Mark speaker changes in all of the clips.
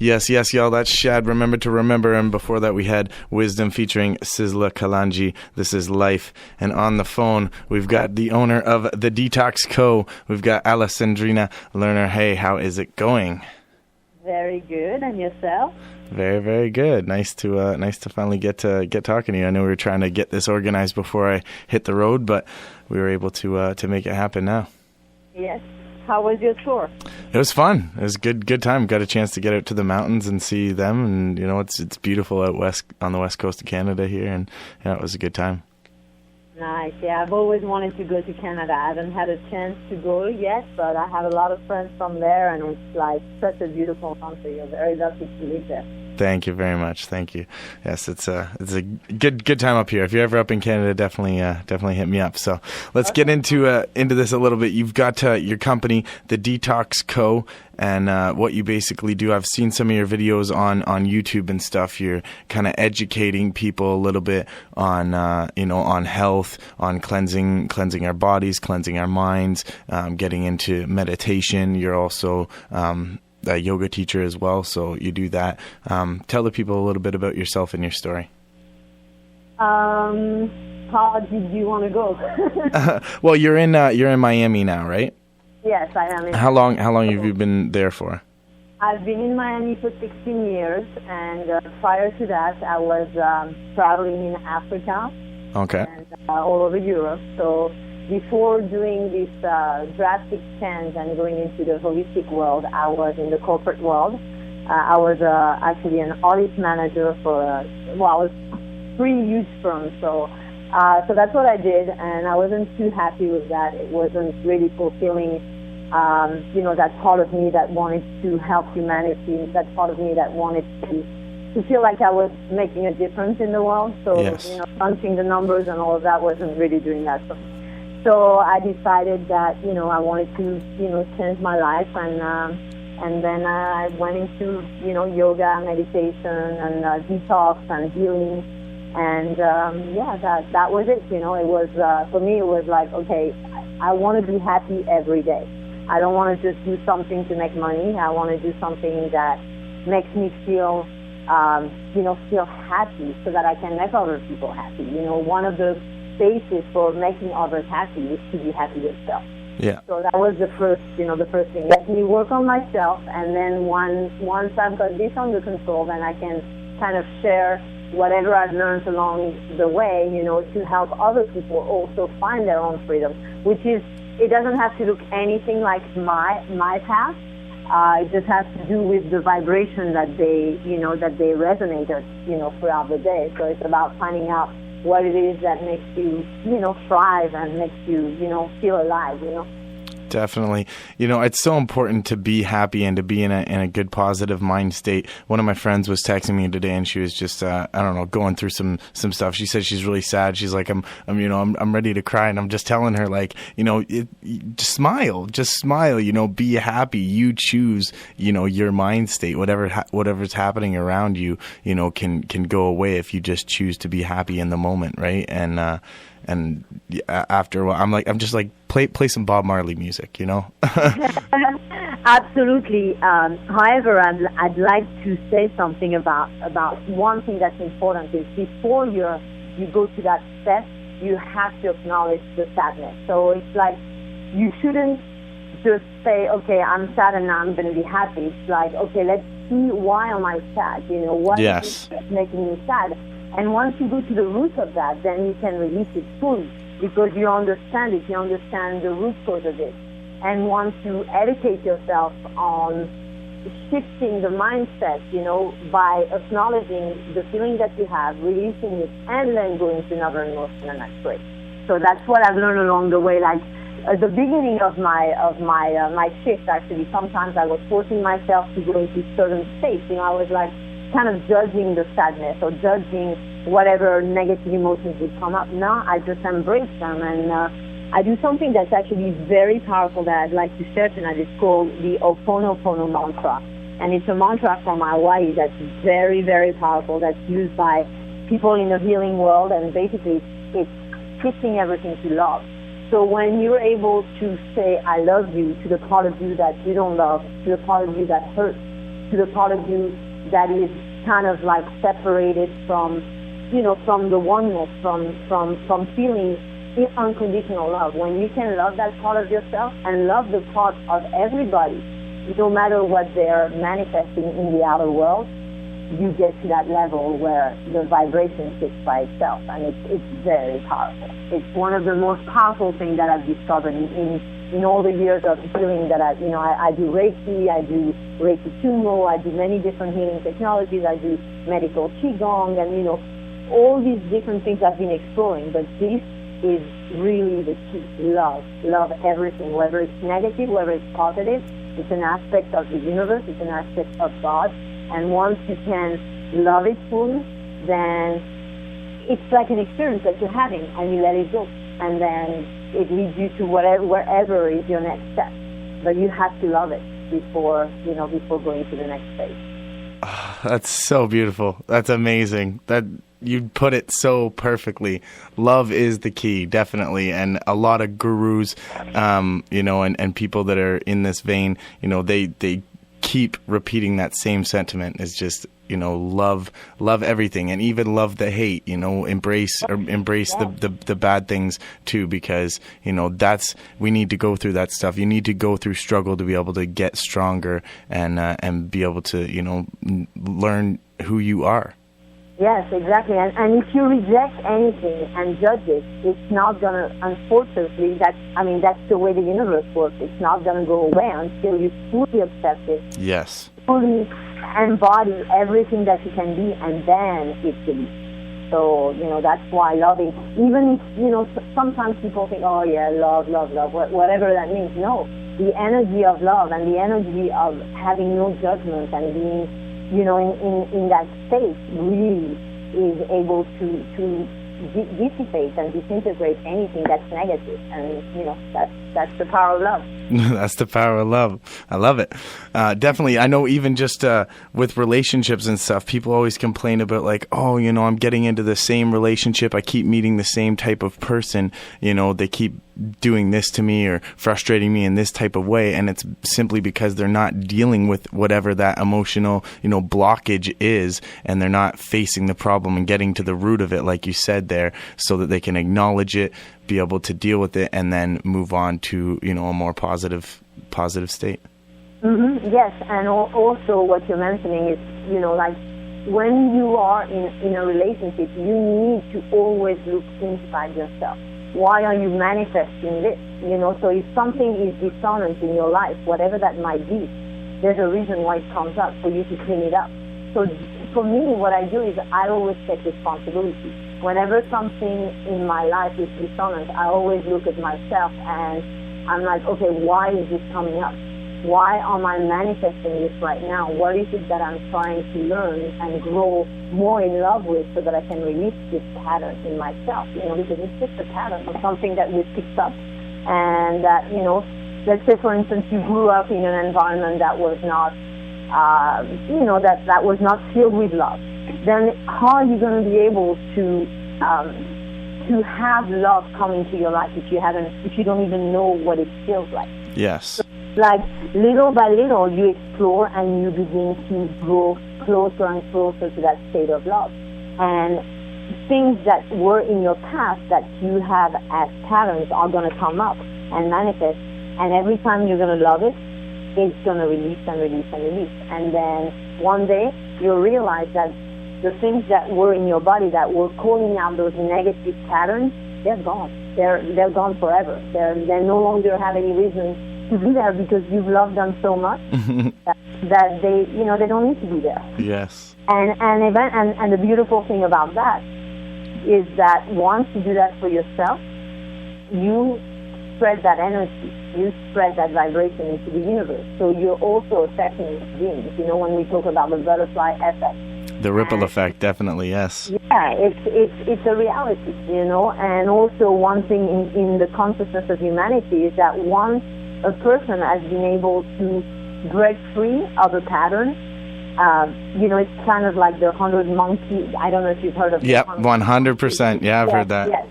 Speaker 1: Yes, y'all. That's Shad. Remember to remember. And before that, we had Wisdom featuring Sizzla Kalonji. This is Life. And on the phone, we've got the owner of the Detox Co. We've got Alessandrina Lerner. Hey, how is it going?
Speaker 2: Very good. And yourself?
Speaker 1: Very, very good. Nice to finally get talking to you. I know we were trying to get this organized before I hit the road, but we were able to make it happen now.
Speaker 2: Yes. How was your tour?
Speaker 1: It was fun. It was good time. Got a chance to get out to the mountains and see them, and it's beautiful out west on the west coast of Canada here, and it was a good time.
Speaker 2: Nice. Yeah, I've always wanted to go to Canada. I haven't had a chance to go yet, but I have a lot of friends from there, and it's like such a beautiful country. You're very lucky to live there.
Speaker 1: Thank you very much. Thank you. Yes, it's a good time up here. If you're ever up in Canada, definitely hit me up. So let's get into this a little bit. You've got your company, the Detox Co, and what you basically do. I've seen some of your videos on YouTube and stuff. You're kind of educating people a little bit on on health, on cleansing our bodies, cleansing our minds, getting into meditation. You're also a yoga teacher as well, so you do that. Tell the people a little bit about yourself and your story.
Speaker 2: How did you want to go?
Speaker 1: Well, you're in Miami now, right?
Speaker 2: Yes, I am.
Speaker 1: How long have you been there for?
Speaker 2: I've been in Miami for 16 years, and prior to that, I was traveling in Africa.
Speaker 1: Okay.
Speaker 2: And all over Europe. So before doing this drastic change and going into the holistic world, I was in the corporate world. I was actually an audit manager for three huge firms. So that's what I did, and I wasn't too happy with that. It wasn't really fulfilling, that part of me that wanted to help humanity, that part of me that wanted to feel like I was making a difference in the world. So,
Speaker 1: yes.
Speaker 2: Punching the numbers and all of that wasn't really doing that. So I decided that, I wanted to, change my life, and then I went into, yoga, meditation, and detox and healing, and that was it. It was for me. It was like, okay, I want to be happy every day. I don't want to just do something to make money. I want to do something that makes me feel happy, so that I can make other people happy. One of the basis for making others happy is to be happy yourself.
Speaker 1: Yeah.
Speaker 2: So that was the first thing. Let me work on myself, and then once I've got this under control, then I can kind of share whatever I've learned along the way, to help other people also find their own freedom. Which is, it doesn't have to look anything like my path. It just has to do with the vibration that they resonated, throughout the day. So it's about finding out what it is that makes you, thrive and makes you, feel alive,
Speaker 1: Definitely. It's so important to be happy and to be in a good, positive mind state. One of my friends was texting me today, and she was just, going through some stuff. She said she's really sad. She's like, I'm ready to cry. And I'm just telling her, like, just smile, be happy. You choose, your mind state, whatever's happening around you, can go away if you just choose to be happy in the moment. Right. And after a while, I'm just like, play some Bob Marley music,
Speaker 2: Absolutely. However, I'd like to say something about one thing that's important is before you go to that step, you have to acknowledge the sadness. So it's like, you shouldn't just say, okay, I'm sad and now I'm going to be happy. It's like, okay, let's see, why am I sad? What is making me sad? And once you go to the root of that, then you can release it fully, because you understand it. You understand the root cause of it. And once you educate yourself on shifting the mindset, by acknowledging the feeling that you have, releasing it, and then going to another emotion, and that's great. So that's what I've learned along the way. Like at the beginning of my shift, actually, sometimes I was forcing myself to go into certain states. I was like, kind of judging the sadness or judging whatever negative emotions would come up. Now I just embrace them, and I do something that's actually very powerful that I'd like to share tonight. It's called the Ho'oponopono mantra, and it's a mantra from Hawaii that's very, very powerful, that's used by people in the healing world, and basically it's shifting everything to love. So when you're able to say, I love you, to the part of you that you don't love, to the part of you that hurts, to the part of you that is kind of like separated from, from the oneness, from feeling unconditional love. When you can love that part of yourself and love the part of everybody, no matter what they're manifesting in the outer world, you get to that level where the vibration sits by itself, and it's very powerful. It's one of the most powerful things that I've discovered in all the years of healing that I do Reiki, I do Reiki Tumo, I do many different healing technologies, I do medical Qigong, and, all these different things I've been exploring, but this is really the key. Love everything, whether it's negative, whether it's positive. It's an aspect of the universe, it's an aspect of God, and once you can love it fully, then it's like an experience that you're having, and you let it go, and then it leads you to wherever is your next step. But you have to love it before going to the next phase.
Speaker 1: Oh, that's so beautiful. That's amazing. That you put it so perfectly. Love is the key, definitely. And a lot of gurus, and people that are in this vein, they keep repeating that same sentiment. Is just, love everything, and even love the hate, embrace the bad things too, because, we need to go through that stuff. You need to go through struggle to be able to get stronger and be able to, learn who you are.
Speaker 2: Yes, exactly. And if you reject anything and judge it, it's not going to, unfortunately, that's the way the universe works. It's not going to go away until you fully accept it.
Speaker 1: Yes.
Speaker 2: Fully embody everything that you can be, and then it's released. So, that's why loving, even if, sometimes people think, oh yeah, love, whatever that means. No, the energy of love and the energy of having no judgment and being, in that state really is able to dissipate and disintegrate anything that's negative. And, that's the power of love.
Speaker 1: That's the power of love. I love it. Definitely. I know even just with relationships and stuff, people always complain about like, oh, I'm getting into the same relationship. I keep meeting the same type of person. They keep doing this to me or frustrating me in this type of way. And it's simply because they're not dealing with whatever that emotional, blockage is, and they're not facing the problem and getting to the root of it, like you said there, so that they can acknowledge it, be able to deal with it, and then move on to, a more positive state.
Speaker 2: Mm-hmm. Yes, and also what you're mentioning is, like when you are in a relationship, you need to always look inside yourself. Why are you manifesting this? So if something is dissonant in your life, whatever that might be, there's a reason why it comes up, for you to clean it up. So for me, what I do is I always take responsibility. Whenever something in my life is dissonant, I always look at myself and I'm like, okay, why is this coming up? Why am I manifesting this right now? What is it that I'm trying to learn and grow more in love with, so that I can release this pattern in myself? Because it's just a pattern of something that we picked up, and that, let's say, for instance, you grew up in an environment that was not, that was not filled with love. Then how are you going to be able to have love come into your life if you don't even know what it feels like?
Speaker 1: Yes.
Speaker 2: Like little by little, you explore and you begin to grow closer and closer to that state of love. And things that were in your past that you have as patterns are going to come up and manifest. And every time you're going to love it, it's going to release and release and release. And then one day you'll realize that the things that were in your body that were calling out those negative patterns, they're gone. They're gone forever. They no longer have any reason to be there, because you've loved them so much that they don't need to be there.
Speaker 1: Yes.
Speaker 2: And the beautiful thing about that is that once you do that for yourself, you spread that energy, you spread that vibration into the universe. So you're also affecting beings. When we talk about the butterfly effect.
Speaker 1: The ripple effect, definitely, yes.
Speaker 2: Yeah, it's a reality, And also one thing in the consciousness of humanity is that once a person has been able to break free of a pattern, it's kind of like the 100 monkeys. I don't know if you've heard of it.
Speaker 1: Yep, 100%. Yeah, I've heard that.
Speaker 2: Yes.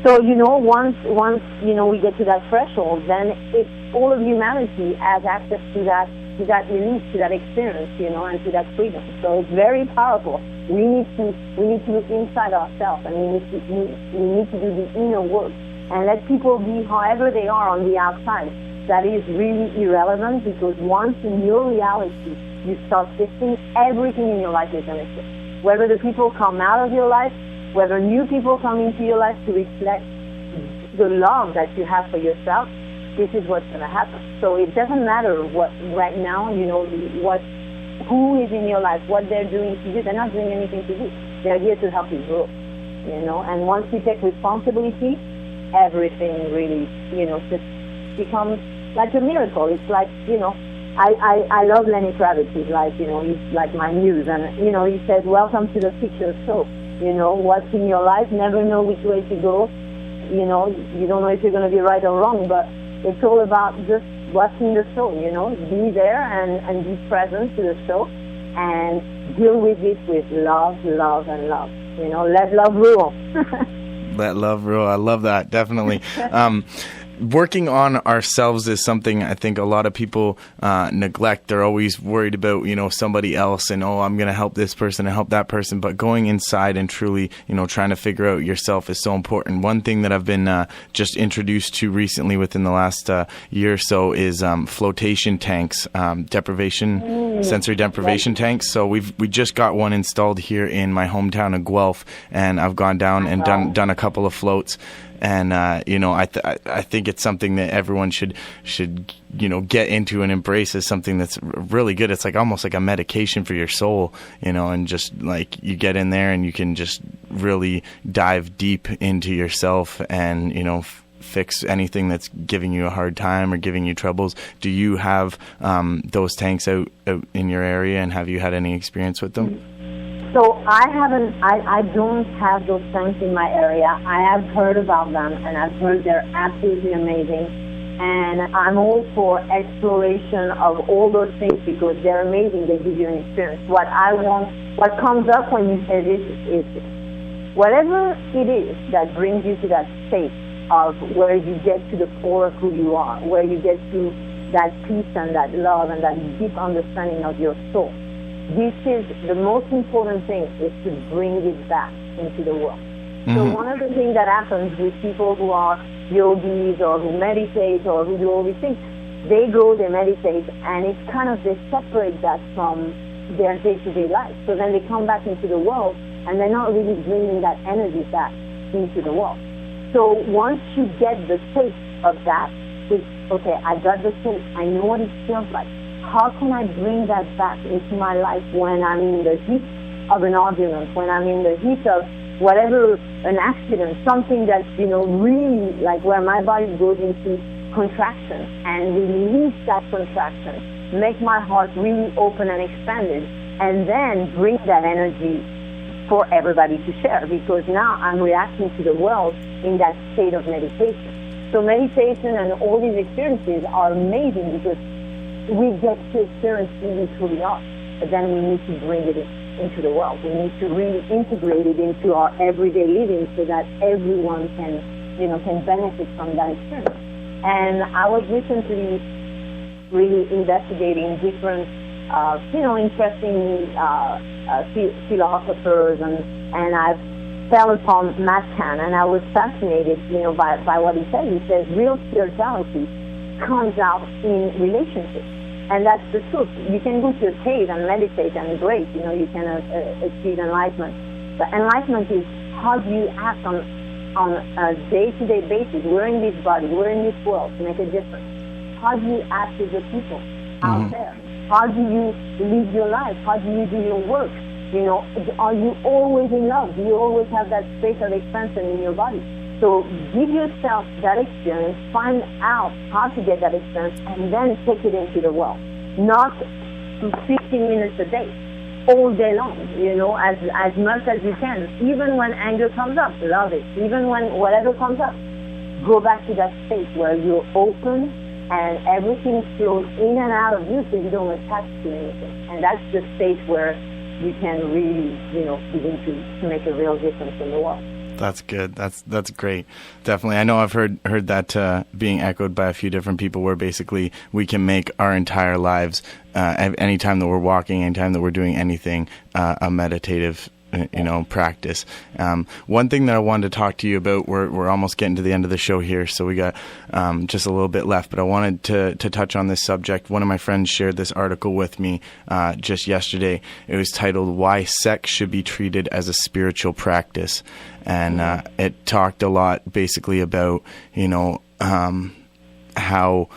Speaker 2: So, once we get to that threshold, then all of humanity has access to that to that release, to that experience, and to that freedom. So it's very powerful. We need to look inside ourselves, and we need to do the inner work and let people be however they are on the outside. That is really irrelevant, because once in your reality you start shifting, everything in your life is going to shift. Whether the people come out of your life, whether new people come into your life to reflect the love that you have for yourself, this is what's going to happen. So it doesn't matter what right now, who is in your life, what they're doing to you. They're not doing anything to you. They're here to help you grow, And once you take responsibility, everything really, just becomes like a miracle. It's like, I love Lenny Kravitz. He's like, he's like my muse. And, he said, welcome to the picture show. What's in your life, never know which way to go. You don't know if you're going to be right or wrong, but it's all about just watching the show, be there and be present to the show and deal with it with love, and love. Let love rule.
Speaker 1: Let love rule. I love that. Definitely. Working on ourselves is something I think a lot of people neglect. They're always worried about, somebody else and, I'm going to help this person and help that person. But going inside and truly, trying to figure out yourself is so important. One thing that I've been just introduced to recently within the last year or so is flotation tanks, sensory deprivation tanks. So we just got one installed here in my hometown of Guelph, and I've gone down and done a couple of floats. And, I think it's something that everyone should get into and embrace as something that's really good. It's like almost like a medication for your soul, and just like you get in there and you can just really dive deep into yourself and, fix anything that's giving you a hard time or giving you troubles. Do you have those tanks out in your area, and have you had any experience with them?
Speaker 2: So I don't have those tanks in my area. I have heard about them, and I've heard they're absolutely amazing. And I'm all for exploration of all those things because they're amazing. They give you an experience. What comes up when you say this is whatever it is that brings you to that state of where you get to the core of who you are, where you get to that peace and that love and that deep understanding of your soul. This is the most important thing, is to bring it back into the world. Mm-hmm. So one of the things that happens with people who are yogis or who meditate or who do all these things, they meditate, and it's kind of, they separate that from their day-to-day life. So then they come back into the world, and they're not really bringing that energy back into the world. So once you get the taste of that, it's, okay, I got the taste, I know what it feels like. How can I bring that back into my life when I'm in the heat of an argument, when I'm in the heat of whatever, an accident, something that's, really like where my body goes into contraction, and release that contraction, make my heart really open and expanded, and then bring that energy for everybody to share, because now I'm reacting to the world in that state of meditation. So meditation and all these experiences are amazing because we get to experience who we truly are, but then we need to bring it into the world. We need to really integrate it into our everyday living so that everyone can benefit from that experience. And I was recently really investigating different, interesting philosophers, and I fell upon Matt Kahn, and I was fascinated, by what he said. He says real spirituality comes out in relationships. And that's the truth. You can go to a cave and meditate, and great, you can achieve enlightenment. But enlightenment is how do you act on a day-to-day basis. We're in this body, we're in this world to make a difference. How do you act with the people out there? How do you live your life? How do you do your work? Are you always in love? Do you always have that space of expansion in your body? So give yourself that experience, find out how to get that experience, and then take it into the world. Not 15 minutes a day, all day long, as much as you can. Even when anger comes up, love it. Even when whatever comes up, go back to that state where you're open and everything flows in and out of you so you don't attach to anything. And that's the state where you can really, begin to make a real difference in the world.
Speaker 1: That's good. That's great. Definitely. I know I've heard that being echoed by a few different people, where basically we can make our entire lives, anytime that we're walking, anytime that we're doing anything, a meditative practice. One thing that I wanted to talk to you about, we're almost getting to the end of the show here, so we got just a little bit left, but I wanted to touch on this subject. One of my friends shared this article with me just yesterday. It was titled "Why Sex Should Be Treated as a Spiritual Practice," and it talked a lot basically about how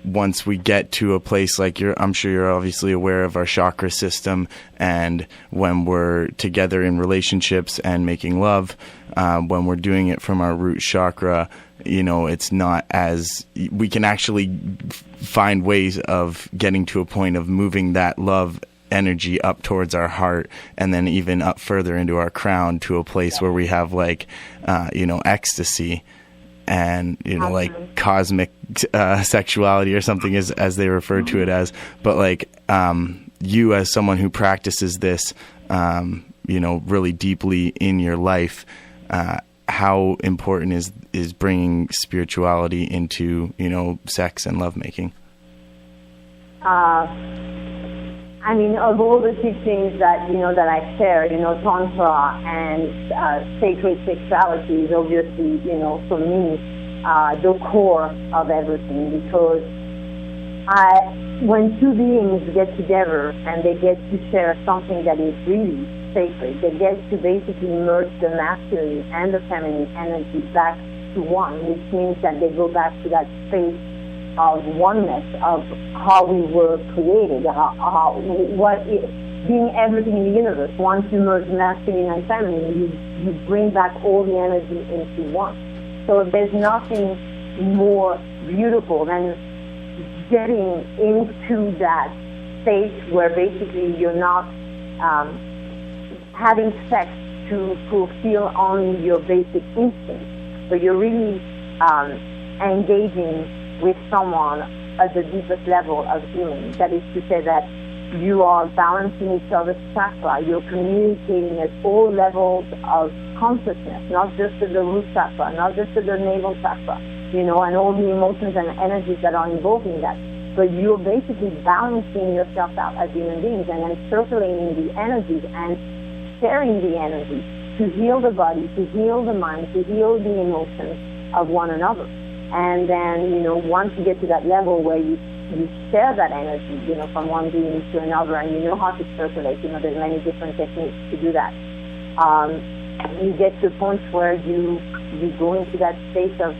Speaker 1: once we get to a place like I'm sure you're obviously aware of our chakra system, and when we're together in relationships and making love, when we're doing it from our root chakra, it's not as, we can actually find ways of getting to a point of moving that love energy up towards our heart, and then even up further into our crown to a place where we have ecstasy. And like cosmic sexuality or something, as they refer to it as. But you as someone who practices this, really deeply in your life, how important is bringing spirituality into sex and lovemaking?
Speaker 2: Of all the teachings that that I share, Tantra and sacred sexuality is obviously, for me, the core of everything, because when two beings get together and they get to share something that is really sacred, they get to basically merge the masculine and the feminine energy back to one, which means that they go back to that space of oneness, of how we were created, being everything in the universe. Once you merge masculine and feminine, you bring back all the energy into one. So there's nothing more beautiful than getting into that state where basically you're not having sex to fulfill only your basic instincts, but you're really engaging with someone at the deepest level of being. That is to say that you are balancing each other's chakra. You're communicating at all levels of consciousness, not just at the root chakra, not just at the navel chakra, and all the emotions and energies that are involved in that. But you're basically balancing yourself out as human beings and then circulating the energies and sharing the energy to heal the body, to heal the mind, to heal the emotions of one another. And then, once you get to that level where you share that energy, from one being to another, and you know how to circulate, there's many different techniques to do that. You get to the point where you go into that state of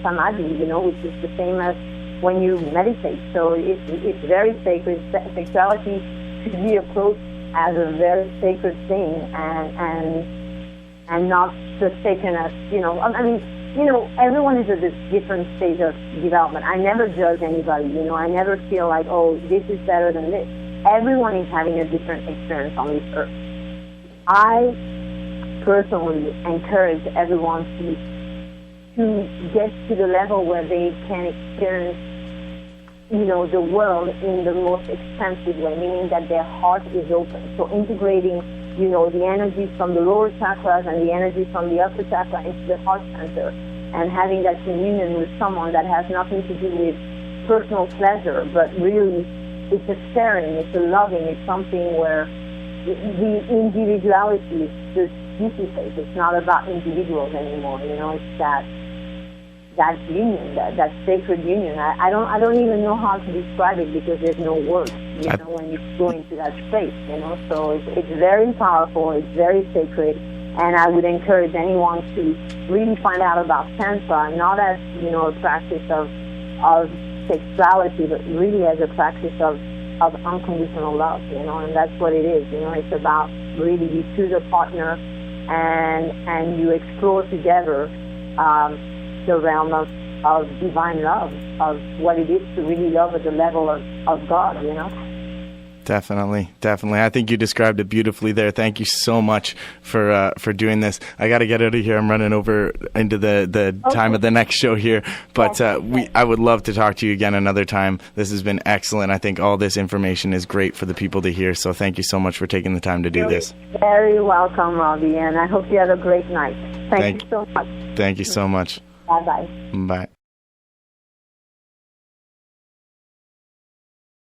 Speaker 2: samadhi, which is the same as when you meditate. So it's very sacred. Sexuality should be approached as a very sacred thing, and not just taken as, everyone is at this different stage of development. I never judge anybody, I never feel like, oh, this is better than this. Everyone is having a different experience on this earth. I personally encourage everyone to get to the level where they can experience, the world in the most expansive way, meaning that their heart is open. So integrating, the energies from the lower chakras and the energies from the upper chakra into the heart center, and having that communion with someone that has nothing to do with personal pleasure, but really it's a sharing, it's a loving, it's something where the individuality just dissipates. It's not about individuals anymore, it's that union, that sacred union. I don't even know how to describe it, because there's no words, when you go into that space, So it's very powerful, it's very sacred, and I would encourage anyone to really find out about Tantra, not as, a practice of sexuality, but really as a practice of unconditional love, and that's what it is, It's about really you choose a partner and you explore together the realm of divine love, of what it is to really love at the level of God,
Speaker 1: Definitely. I think you described it beautifully there. Thank you so much for doing this. I got to get out of here. I'm running over into the time of the next show here, but I would love to talk to you again another time. This has been excellent. I think all this information is great for the people to hear. So thank you so much for taking the time to do this.
Speaker 2: Very welcome, Robbie, and I hope you have a great night. Thank you so much.
Speaker 1: Thank you so much.
Speaker 2: Bye-bye.
Speaker 1: Bye.